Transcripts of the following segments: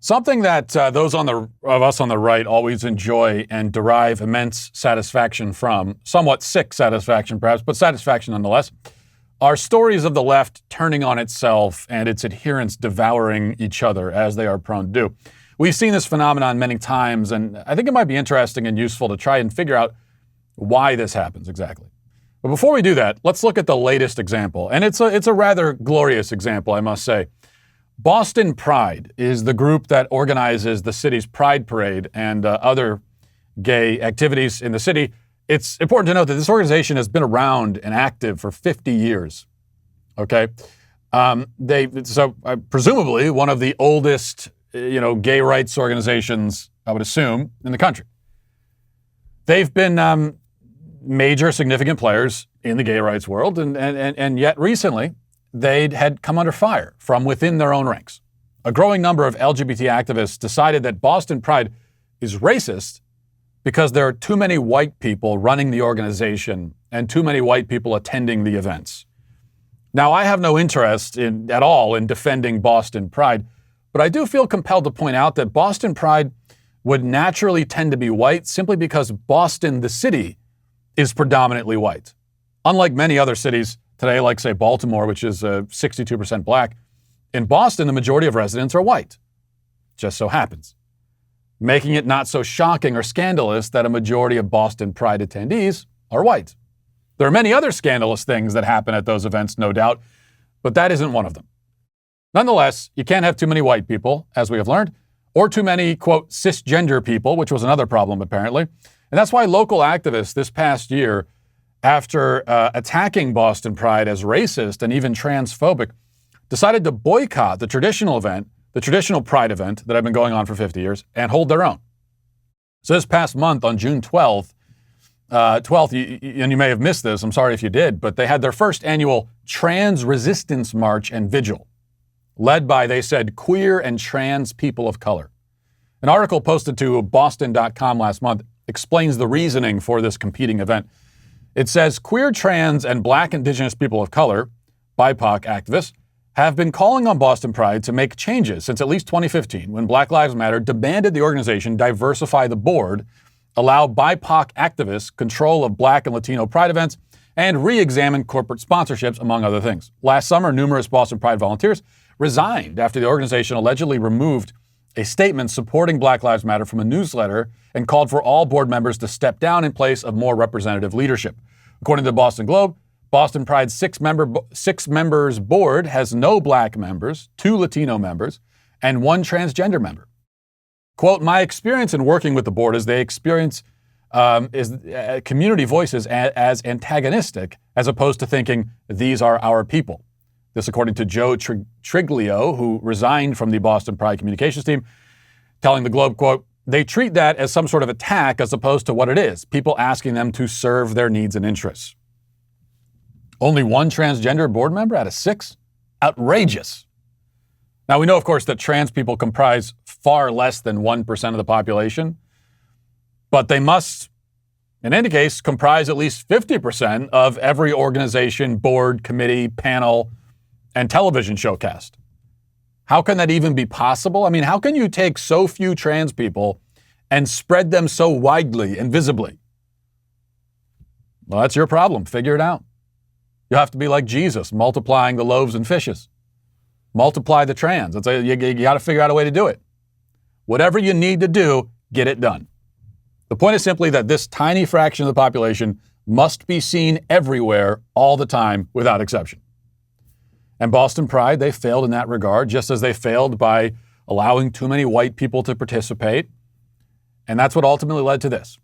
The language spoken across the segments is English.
Something that those of us on the right always enjoy and derive immense satisfaction from, somewhat sick satisfaction perhaps, but satisfaction nonetheless, are stories of the left turning on itself and its adherents devouring each other as they are prone to do. We've seen this phenomenon many times, and I think it might be interesting and useful to try and figure out why this happens exactly. But before we do that, let's look at the latest example. And it's a rather glorious example, I must say. Boston Pride is the group that organizes the city's Pride Parade and other gay activities in the city. It's important to note that this organization has been around and active for 50 years. Okay, presumably one of the oldest, gay rights organizations, I would assume, in the country. They've been major, significant players in the gay rights world, and yet recently they had come under fire from within their own ranks. A growing number of LGBT activists decided that Boston Pride is racist because there are too many white people running the organization and too many white people attending the events. Now, I have no interest at all in defending Boston Pride, but I do feel compelled to point out that Boston Pride would naturally tend to be white simply because Boston, the city, is predominantly white. Unlike many other cities today, like, say, Baltimore, which is 62% black, in Boston, the majority of residents are white. Just so happens. Making it not so shocking or scandalous that a majority of Boston Pride attendees are white. There are many other scandalous things that happen at those events, no doubt, but that isn't one of them. Nonetheless, you can't have too many white people, as we have learned, or too many, quote, cisgender people, which was another problem, apparently. And that's why local activists this past year, after attacking Boston Pride as racist and even transphobic, decided to boycott the traditional event, the traditional Pride event that had been going on for 50 years, and hold their own. So this past month, on June 12th, and you may have missed this, I'm sorry if you did, but they had their first annual Trans Resistance March and Vigil, led by, they said, queer and trans people of color. An article posted to Boston.com last month explains the reasoning for this competing event. It says, queer, trans, and black indigenous people of color, BIPOC activists, have been calling on Boston Pride to make changes since at least 2015, when Black Lives Matter demanded the organization diversify the board, allow BIPOC activists control of Black and Latino Pride events, and re-examine corporate sponsorships, among other things. Last summer, numerous Boston Pride volunteers resigned after the organization allegedly removed a statement supporting Black Lives Matter from a newsletter and called for all board members to step down in place of more representative leadership. According to the Boston Globe, Boston Pride's six members board has no black members, 2 Latino members, and 1 transgender member. Quote, my experience in working with the board is they experience community voices as antagonistic as opposed to thinking these are our people. This according to Joe Triglio, who resigned from the Boston Pride communications team, telling the Globe, quote, they treat that as some sort of attack as opposed to what it is, people asking them to serve their needs and interests. Only 1 transgender board member out of 6? Outrageous. Now, we know, of course, that trans people comprise far less than 1% of the population, but they must, in any case, comprise at least 50% of every organization, board, committee, panel, and television show cast. How can that even be possible? I mean, how can you take so few trans people and spread them so widely and visibly? Well, that's your problem. Figure it out. You have to be like Jesus, multiplying the loaves and fishes. Multiply the trans. You got to figure out a way to do it. Whatever you need to do, get it done. The point is simply that this tiny fraction of the population must be seen everywhere, all the time, without exception. And Boston Pride, they failed in that regard, just as they failed by allowing too many white people to participate. And that's what ultimately led to this.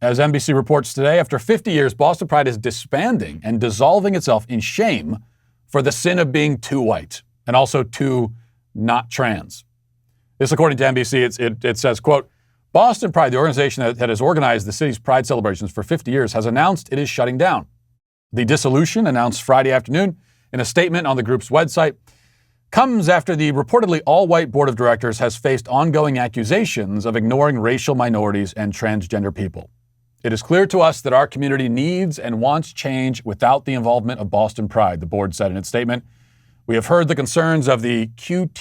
As NBC reports today, after 50 years, Boston Pride is disbanding and dissolving itself in shame for the sin of being too white and also too not trans. This, according to NBC, it says, quote, Boston Pride, the organization that has organized the city's Pride celebrations for 50 years, has announced it is shutting down. The dissolution, announced Friday afternoon in a statement on the group's website, comes after the reportedly all-white board of directors has faced ongoing accusations of ignoring racial minorities and transgender people. It is clear to us that our community needs and wants change without the involvement of Boston Pride, the board said in its statement. We have heard the concerns of the QT-BI-BOC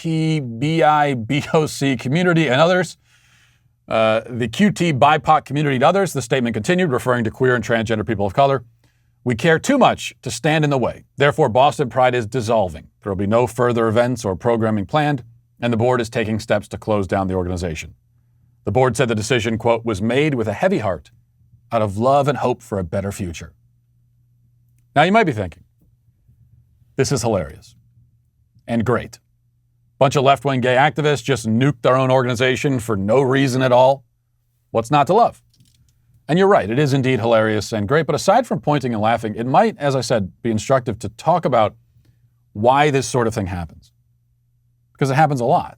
community and others, the QT-BIPOC community and others. The statement continued, referring to queer and transgender people of color. We care too much to stand in the way. Therefore, Boston Pride is dissolving. There will be no further events or programming planned, and the board is taking steps to close down the organization. The board said the decision, quote, was made with a heavy heart out of love and hope for a better future. Now, you might be thinking, this is hilarious and great. Bunch of left-wing gay activists just nuked their own organization for no reason at all. What's not to love? And you're right, it is indeed hilarious and great, but aside from pointing and laughing, it might, as I said, be instructive to talk about why this sort of thing happens. Because it happens a lot.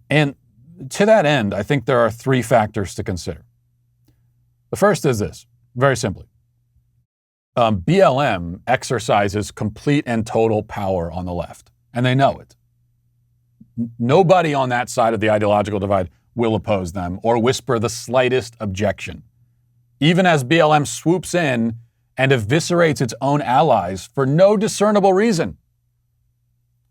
And to that end, I think there are three factors to consider. The first is this, very simply. BLM exercises complete and total power on the left, and they know it. Nobody on that side of the ideological divide will oppose them or whisper the slightest objection, even as BLM swoops in and eviscerates its own allies for no discernible reason.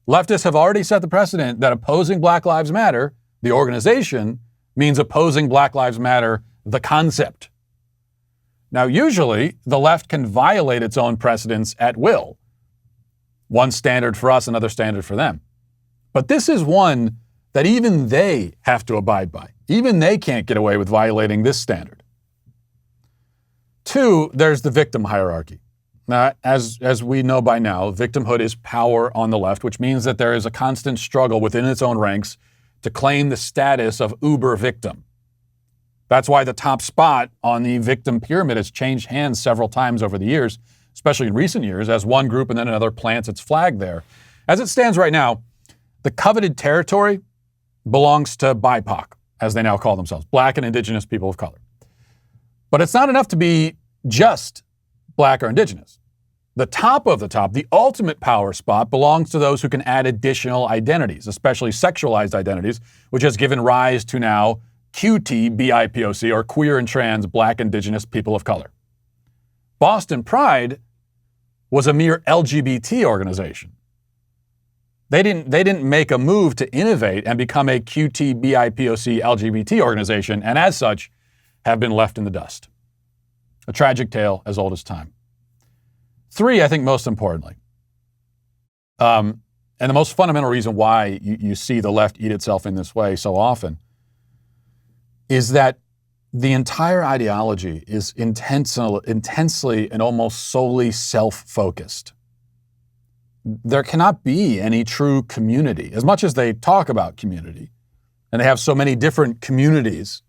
Leftists have already set the precedent that opposing Black Lives Matter, the organization, means opposing Black Lives Matter, the concept. Now, usually, the left can violate its own precedents at will. One standard for us, another standard for them. But this is one that even they have to abide by. Even they can't get away with violating this standard. Two, there's the victim hierarchy. Now, as we know by now, victimhood is power on the left, which means that there is a constant struggle within its own ranks to claim the status of uber victim. That's why the top spot on the victim pyramid has changed hands several times over the years, especially in recent years, as one group and then another plants its flag there. As it stands right now, the coveted territory belongs to BIPOC, as they now call themselves, Black and Indigenous people of color. But it's not enough to be just Black or Indigenous. The top of the top, the ultimate power spot, belongs to those who can add additional identities, especially sexualized identities, which has given rise to now QT-BIPOC, or queer and trans Black Indigenous people of color. Boston Pride was a mere LGBT organization. They didn't make a move to innovate and become a QT-BIPOC LGBT organization, and as such, have been left in the dust. A tragic tale as old as time. Three, I think most importantly, and the most fundamental reason why you see the left eat itself in this way so often, is that the entire ideology is intensely and almost solely self-focused. There cannot be any true community, as much as they talk about community, and they have so many different communities,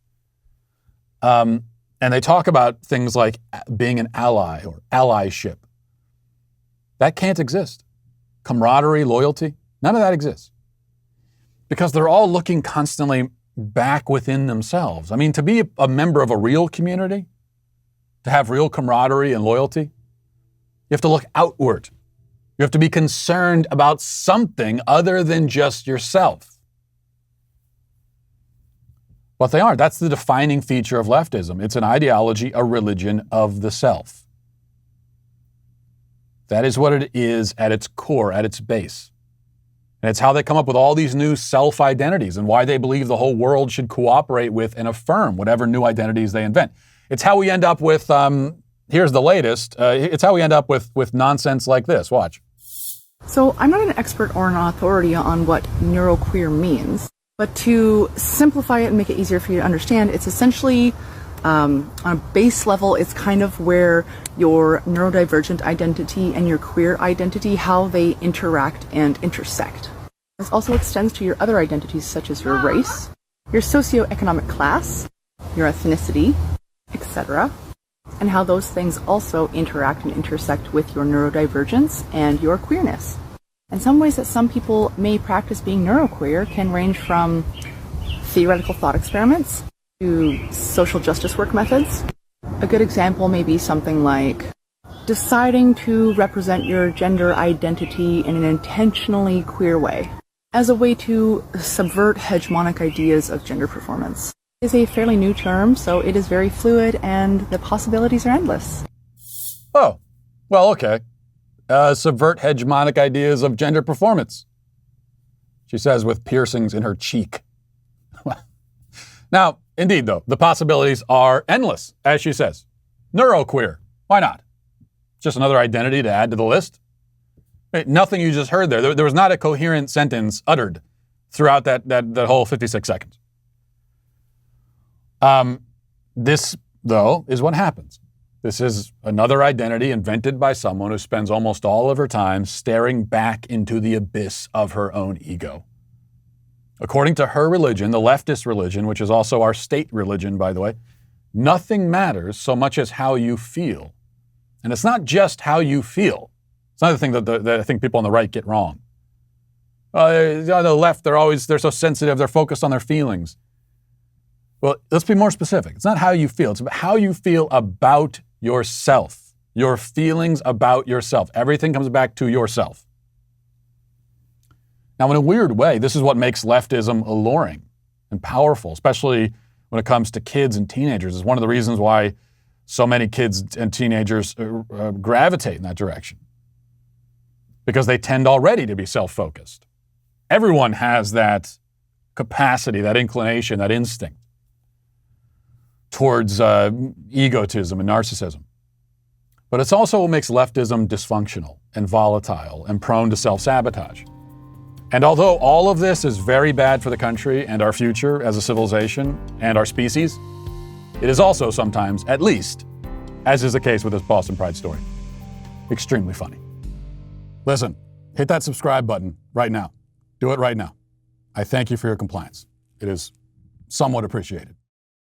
and they talk about things like being an ally or allyship. That can't exist. Camaraderie, loyalty, none of that exists. Because they're all looking constantly back within themselves. I mean, to be a member of a real community, to have real camaraderie and loyalty, you have to look outward. You have to be concerned about something other than just yourself. But they aren't. That's the defining feature of leftism. It's an ideology, a religion of the self. That is what it is at its core, at its base. And it's how they come up with all these new self-identities and why they believe the whole world should cooperate with and affirm whatever new identities they invent. It's how we end up with, here's the latest, it's how we end up with nonsense like this. Watch. So I'm not an expert or an authority on what neuroqueer means, but to simplify it and make it easier for you to understand, it's essentially, on a base level, it's kind of where your neurodivergent identity and your queer identity, how they interact and intersect. This also extends to your other identities such as your race, your socioeconomic class, your ethnicity, etc., and how those things also interact and intersect with your neurodivergence and your queerness. And some ways that some people may practice being neuroqueer can range from theoretical thought experiments to social justice work methods. A good example may be something like deciding to represent your gender identity in an intentionally queer way as a way to subvert hegemonic ideas of gender performance. It is a fairly new term, so it is very fluid and the possibilities are endless. Oh, well, okay. subvert hegemonic ideas of gender performance. She says with piercings in her cheek. Now, indeed, though, the possibilities are endless, as she says. Neuroqueer. Why not? Just another identity to add to the list. Nothing you just heard there. There was not a coherent sentence uttered throughout that whole 56 seconds. This, though, is what happens. This is another identity invented by someone who spends almost all of her time staring back into the abyss of her own ego. According to her religion, the leftist religion, which is also our state religion, by the way, nothing matters so much as how you feel. And it's not just how you feel. It's another thing that I think people on the right get wrong. On the left, they're so sensitive, they're focused on their feelings. Well, let's be more specific. It's not how you feel. It's about how you feel about yourself, your feelings about yourself. Everything comes back to yourself. Now, in a weird way, this is what makes leftism alluring and powerful, especially when it comes to kids and teenagers. It's one of the reasons why so many kids and teenagers gravitate in that direction, because they tend already to be self-focused. Everyone has that capacity, that inclination, that instinct towards egotism and narcissism. But it's also what makes leftism dysfunctional and volatile and prone to self-sabotage. And although all of this is very bad for the country and our future as a civilization and our species, it is also sometimes, at least, as is the case with this Boston Pride story, extremely funny. Listen, hit that subscribe button right now. Do it right now. I thank you for your compliance. It is somewhat appreciated.